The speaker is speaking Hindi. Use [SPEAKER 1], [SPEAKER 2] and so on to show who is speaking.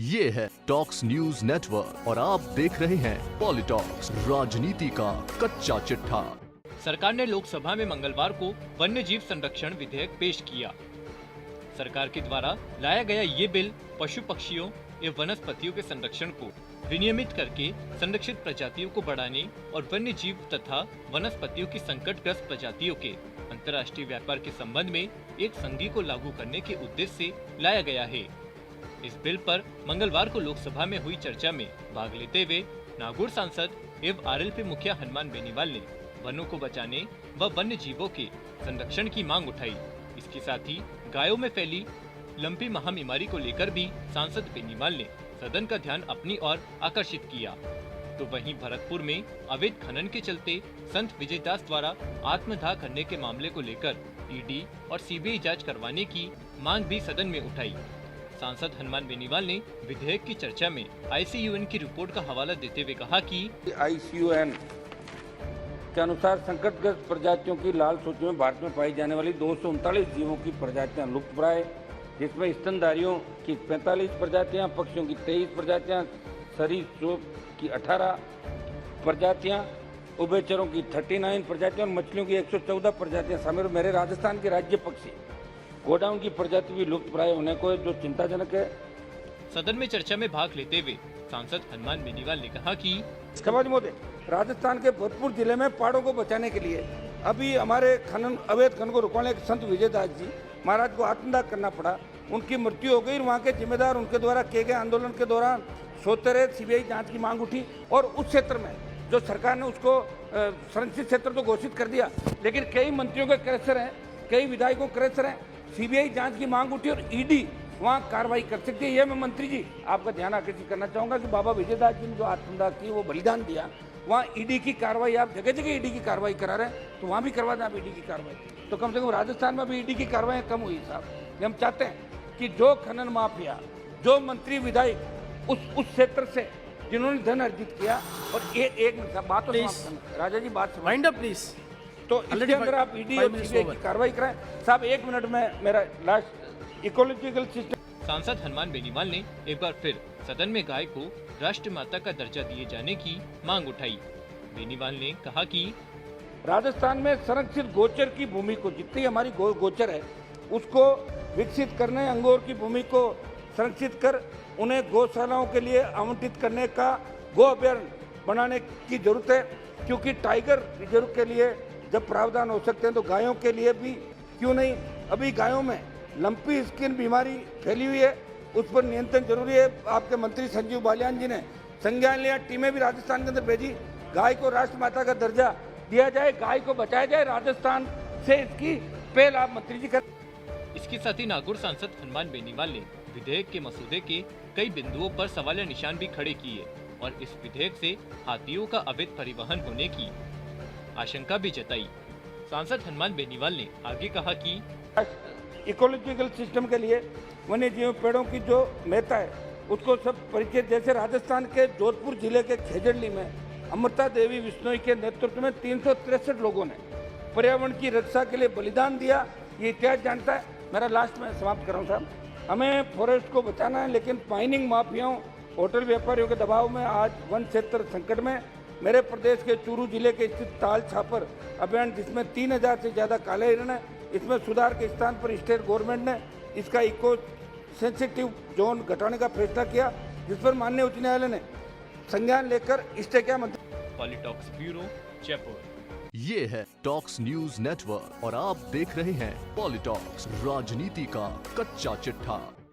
[SPEAKER 1] ये है टॉक्स न्यूज नेटवर्क और आप देख रहे हैं पॉलिटॉक्स, राजनीति का कच्चा चिट्ठा।
[SPEAKER 2] सरकार ने लोकसभा में मंगलवार को वन्य जीव संरक्षण विधेयक पेश किया। सरकार के द्वारा लाया गया ये बिल पशु पक्षियों एवं वनस्पतियों के संरक्षण को विनियमित करके संरक्षित प्रजातियों को बढ़ाने और वन्य जीव तथा वनस्पतियों की संकटग्रस्त प्रजातियों के अंतर्राष्ट्रीय व्यापार के संबंध में एक संधि को लागू करने के उद्देश्य से लाया गया है। इस बिल पर मंगलवार को लोकसभा में हुई चर्चा में भाग लेते हुए नागौर सांसद एवं आरएलपी मुखिया हनुमान बेनीवाल ने वनों को बचाने व वन्य जीवों के संरक्षण की मांग उठाई। इसके साथ ही गायों में फैली लंपी महाबीमारी को लेकर भी सांसद बेनीवाल ने सदन का ध्यान अपनी ओर आकर्षित किया। तो वहीं भरतपुर में अवैध खनन के चलते संत विजयदास द्वारा आत्मदाह करने के मामले को लेकर ईडी और सीबीआई जांच करवाने की मांग भी सदन में उठाई। सांसद हनुमान बेनीवाल ने विधेयक की चर्चा में ICUN की रिपोर्ट का हवाला देते हुए कहा कि
[SPEAKER 3] ICUN के अनुसार संकटग्रस्त प्रजातियों की लाल सूची में भारत में पाई जाने वाली 239 जीवों की प्रजातियां लुप्तप्राय, जिसमें स्तनधारियों की 45 प्रजातियां, पक्षियों की 23 प्रजातियां, सरीसृप की 18 प्रजातियां, उभयचरों की 39 प्रजातियां और मछलियों की 114 प्रजातियां शामिल। मेरे राजस्थान के राज्य पक्षी गोडाउन की प्रजाति भी लुप्त प्राय होने को जो चिंताजनक है।
[SPEAKER 2] सदन में चर्चा में भाग लेते हुए सांसद हनुमान बेनीवाल ने कहा कि
[SPEAKER 3] राजस्थान के भरतपुर जिले में पहाड़ों को बचाने के लिए अभी हमारे अवैध खनन को रुकवाने के संत विजयदास जी महाराज को आत्मदाह करना पड़ा। उनकी मृत्यु हो गई। वहाँ के जिम्मेदार उनके द्वारा किए गए आंदोलन के दौरान सोते रहे। सीबीआई जांच की मांग उठी और उस क्षेत्र में जो सरकार ने उसको संरक्षित क्षेत्र तो घोषित कर दिया, लेकिन कई मंत्रियों के क्रेशर हैं, कई विधायकों के क्रेशर हैं। सीबीआई जांच की मांग उठी और ईडी वहाँ कार्रवाई कर सकती है। ये मैं मंत्री जी आपका ध्यान आकर्षित करना चाहूँगा कि बाबा विजयदास जी ने जो आत्मदाह की, वो बलिदान दिया, वहाँ ईडी की कार्रवाई आप जगह जगह ईडी की कार्रवाई करा रहे हैं, तो वहाँ भी करवा दें आप ईडी की कार्रवाई। तो कम से कम राजस्थान में भी ईडी की कार्रवाई कम हुई साहब। हम चाहते हैं कि जो खनन माफिया, जो मंत्री विधायक उस क्षेत्र से जिन्होंने धन अर्जित किया, और एक बात तो राजा जी बात वाइंड अप प्लीज, तो इसके अंदर आप ईडी और सीबीआई की कार्रवाई कराएं। साहब 1 मिनट में मेरा लास्ट इकोलॉजिकल सिस्टम।
[SPEAKER 2] सांसद हनुमान बेनीवाल ने एक बार फिर सदन में गाय को राष्ट्रमाता का दर्जा दिए जाने की मांग उठाई। बेनीवाल ने कहा कि
[SPEAKER 3] राजस्थान में संरक्षित गोचर की भूमि को, जितनी हमारी गोचर है, उसको विकसित करने, अंगोर की भूमि को संरक्षित कर उन्हें गौशालाओं के लिए आवंटित करने का गो अभयारण्य बनाने की जरूरत है। क्योंकि टाइगर रिजर्व के लिए जब प्रावधान हो सकते हैं तो गायों के लिए भी क्यों नहीं। अभी गायों में लंपी स्किन बीमारी फैली हुई है, उस पर नियंत्रण जरूरी है। आपके मंत्री संजीव बालियान जी ने संज्ञान लिया, टीमें भी राजस्थान के अंदर भेजी, गाय को राष्ट्रमाता का दर्जा दिया जाए, गाय को बचाया जाए। राजस्थान से इसकी पहल आप मंत्री जी कर।
[SPEAKER 2] इसके साथ ही नागौर सांसद हनुमान बेनीवाल ने विधेयक के मसौदे के कई बिंदुओं पर सवालिया निशान भी खड़े किए और इस विधेयक से हाथियों का अवैध परिवहन होने की आशंका भी जताई। सांसद हनुमान बेनीवाल ने आगे कहा कि
[SPEAKER 3] इकोलॉजिकल सिस्टम के लिए वन्य जीव पेड़ों की जो महत्ता है उसको सब परिचय, जैसे राजस्थान के जोधपुर जिले के खेजड़ली में अमृता देवी बिश्नोई के नेतृत्व में 363 लोगों ने पर्यावरण की रक्षा के लिए बलिदान दिया। ये इतिहास जानता है। मेरा लास्ट में समाप्त कर रहा हूँ साहब, हमें फॉरेस्ट को बचाना है, लेकिन माइनिंग माफियाओं, होटल व्यापारियों के दबाव में आज वन क्षेत्र संकट में। मेरे प्रदेश के चूरू जिले के स्थित ताल छापर अभयारण्य, जिसमें 3000 से ज़्यादा काले हिरण है, इसमें सुधार के स्थान पर स्टेट गवर्नमेंट ने इसका इको सेंसिटिव जोन घटाने का फैसला किया, जिस पर माननीय उच्च न्यायालय ने संज्ञान लेकर स्टे किया।
[SPEAKER 2] पॉलिटॉक्स ब्यूरो, जयपुर।
[SPEAKER 1] ये है टॉक्स न्यूज नेटवर्क और आप देख रहे हैं पॉलिटॉक्स, राजनीति का कच्चा चिट्ठा।